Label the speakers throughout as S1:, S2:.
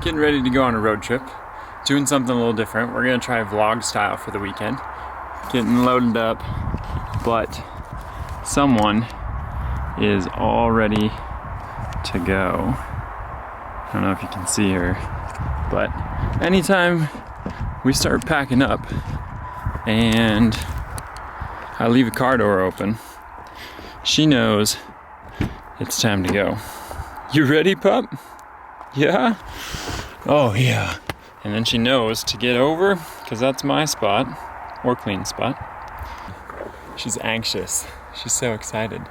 S1: Getting ready to go on a road trip. Doing something a little different. We're gonna try vlog style for the weekend. Getting loaded up, but someone is all ready to go. I don't know if you can see her, but anytime we start packing up and I leave a car door open, she knows it's time to go. You ready, pup? Yeah? Oh yeah. And then she knows to get over, because that's my spot, or Clean's spot. She's anxious. She's so excited.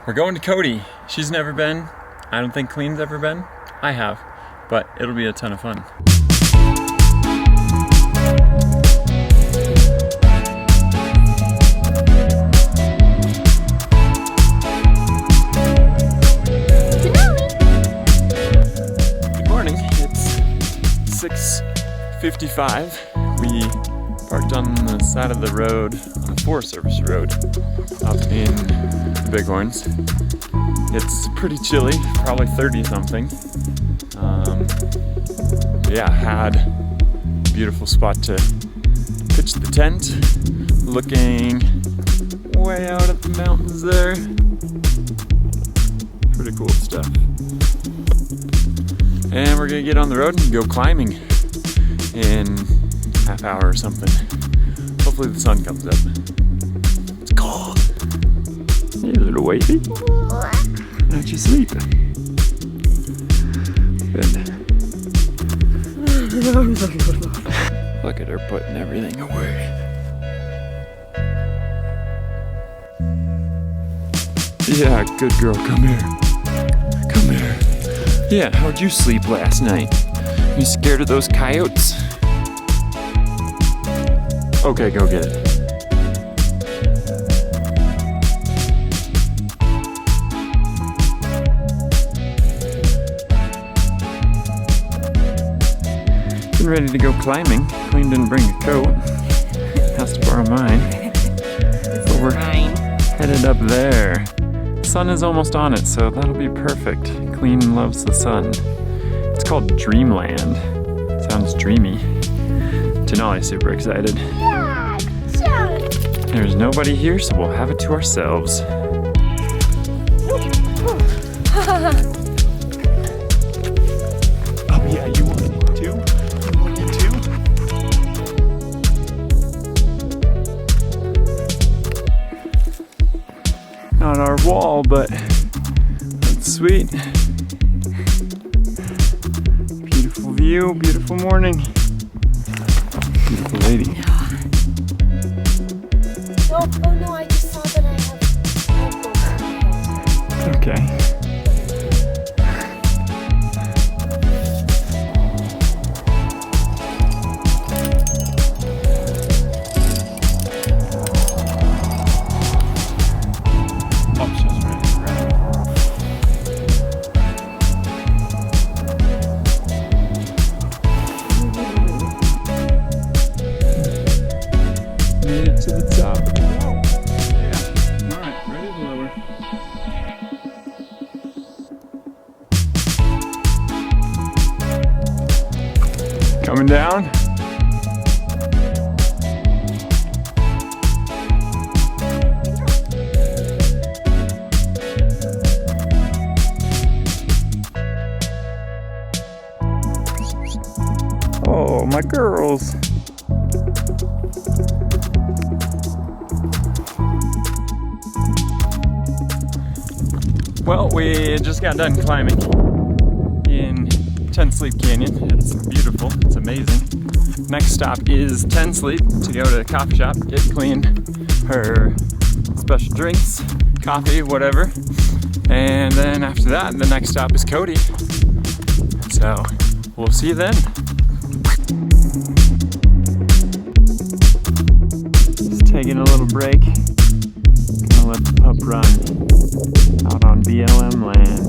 S1: We're going to Cody. She's never been. I don't think Clean's ever been. I have, but it'll be a ton of fun. Good morning. It's 6:55. We parked on the side of the road, on a Forest Service road, up in the Bighorns. It's pretty chilly, probably 30 something. Yeah, had a beautiful spot to pitch the tent, looking way out at the mountains there. Pretty cool stuff. And we're gonna get on the road and go climbing in half hour or something. Hopefully the sun comes up. It's cold. Hey, little wavy. How'd you sleep? Good. Look at her putting everything away. Yeah, good girl, come here. Come here. Yeah, how'd you sleep last night? You scared of those coyotes? Okay, go get it. Getting ready to go climbing. Clean didn't bring a coat. Has to borrow mine. But we're headed up there. Sun is almost on it, so that'll be perfect. Clean loves the sun. It's called Dreamland. Sounds dreamy. Denali's super excited. There's nobody here, so we'll have it to ourselves. Oh yeah, you want it too? You want it too? Not our wall, but that's sweet. Beautiful view, beautiful morning. Beautiful lady.
S2: Oh no, I just saw that I have.
S1: Okay. Made it to the top. Yeah. Alright, ready to lower. Coming down. Oh, my girls. Well, we just got done climbing in Ten Sleep Canyon. It's beautiful, it's amazing. Next stop is Ten Sleep to go to the coffee shop, get Clean her special drinks, coffee, whatever. And then after that, the next stop is Cody. So, we'll see you then. Just taking a little break. Gonna let the pup run out on BLM land.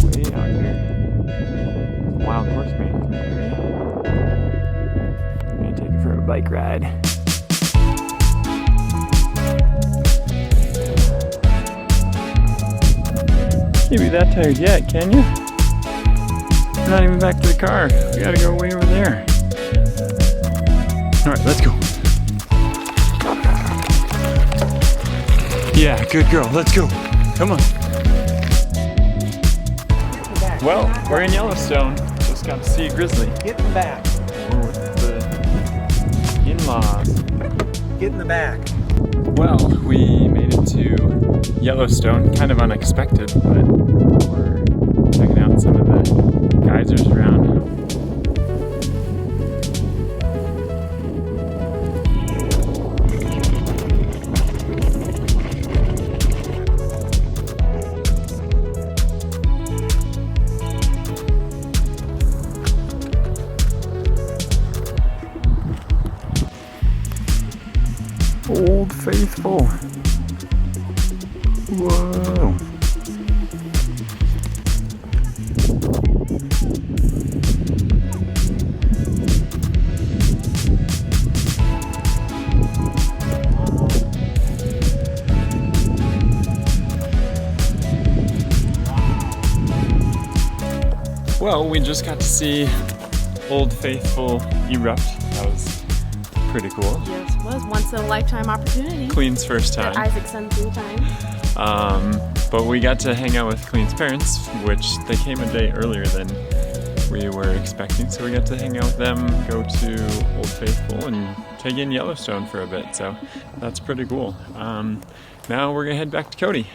S1: Way out here. Wild horse management area. I'm gonna take her for a bike ride. Can't be that tired yet, can you? We're not even back to the car. We gotta go way over there. All right, let's go. Yeah, good girl. Let's go. Come on. Well, we're in Yellowstone. Just got to see a grizzly.
S3: Get in the back.
S1: We're with the in-laws.
S3: Get in the back.
S1: Well, we made it to Yellowstone, kind of unexpected, but we're checking out some of the geysers around. Old Faithful. Whoa. Well, we just got to see Old Faithful erupt. That was pretty cool.
S2: Yes, it was once in a lifetime opportunity.
S1: Clean's first time.
S2: At Isaac's son's new time.
S1: But we got to hang out with Clean's parents, which they came a day earlier than we were expecting. So we got to hang out with them, go to Old Faithful, and take in Yellowstone for a bit. So that's pretty cool. Now we're gonna head back to Cody,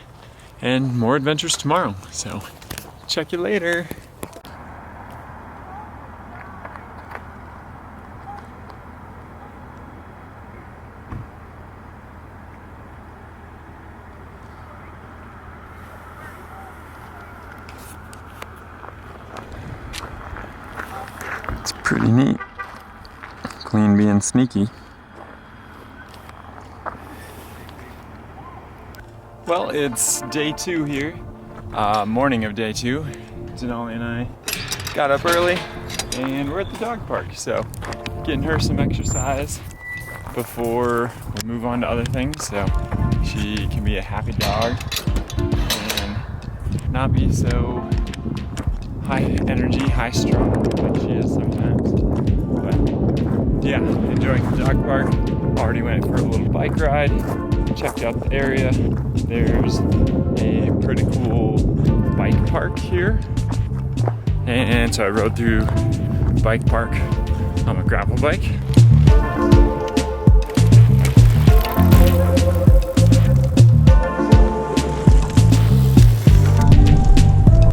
S1: and more adventures tomorrow. So check you later. It's pretty neat. Clean being sneaky. Well, it's day 2 here. Morning of day 2. Denali and I got up early and we're at the dog park. So getting her some exercise before we move on to other things. So she can be a happy dog and not be so high energy, high strung like she is sometimes. But yeah, enjoying the dog park. Already went for a little bike ride, checked out the area. There's a pretty cool bike park here. And so I rode through the bike park on a gravel bike.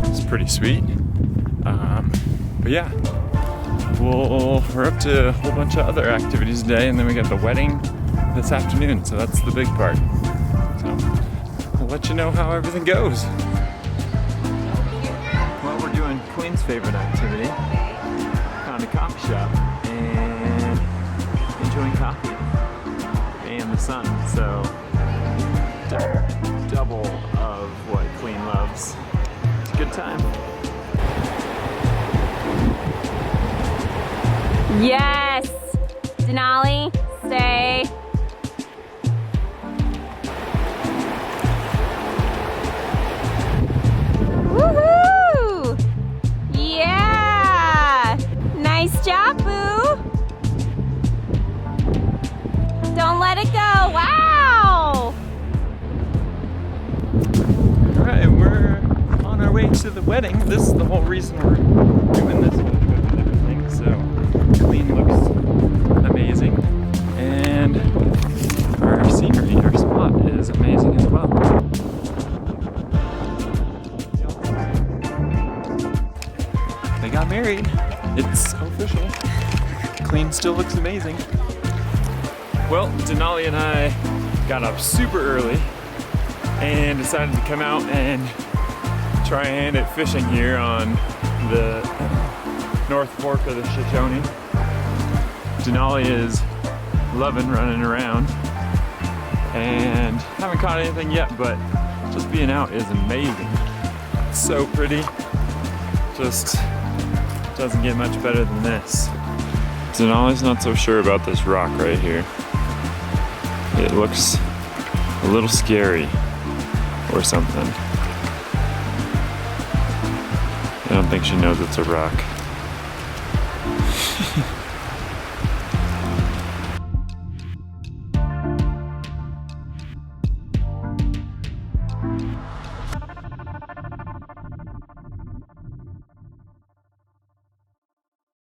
S1: It's pretty sweet. But yeah, we're up to a whole bunch of other activities today, and then we got the wedding this afternoon, so that's the big part. So we'll let you know how everything goes. Well, we're doing Queen's favorite activity. Found a coffee shop and enjoying coffee and the sun, so double of what Queen loves. It's a good time.
S4: Yes! Denali, stay. Woohoo! Yeah! Nice job, Boo! Don't let it go! Wow!
S1: Alright, we're on our way to the wedding. This is the whole reason we're doing this whole trip and everything, so Clean looks amazing, and our scenery, our spot is amazing as well. They got married. It's official. Clean still looks amazing. Well, Denali and I got up super early and decided to come out and try hand at fishing here on the North Fork of the Shoshone. Denali is loving running around and haven't caught anything yet, but just being out is amazing. It's so pretty. Just doesn't get much better than this. Denali's not so sure about this rock right here. It looks a little scary or something. I don't think she knows it's a rock.